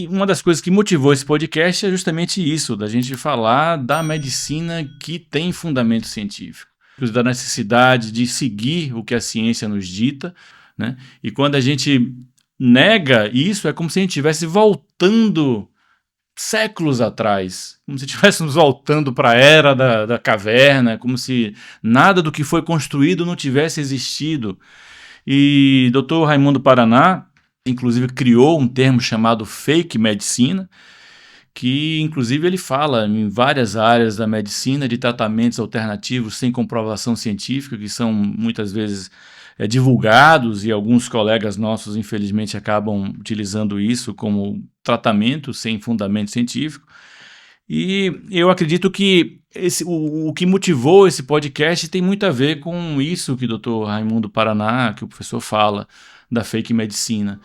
Uma das coisas que motivou esse podcast é justamente isso, da gente falar da medicina que tem fundamento científico, da necessidade de seguir o que a ciência nos dita, né? E quando a gente nega isso, é como se a gente estivesse voltando séculos atrás, como se estivéssemos voltando para a era da caverna, como se nada do que foi construído não tivesse existido. E Dr. Raimundo Paraná, inclusive, criou um termo chamado fake medicina, que inclusive ele fala em várias áreas da medicina de tratamentos alternativos sem comprovação científica, que são muitas vezes divulgados, e alguns colegas nossos infelizmente acabam utilizando isso como tratamento sem fundamento científico. E eu acredito que o que motivou esse podcast tem muito a ver com isso que o Dr. Raimundo Paraná, que o professor fala, da fake medicina.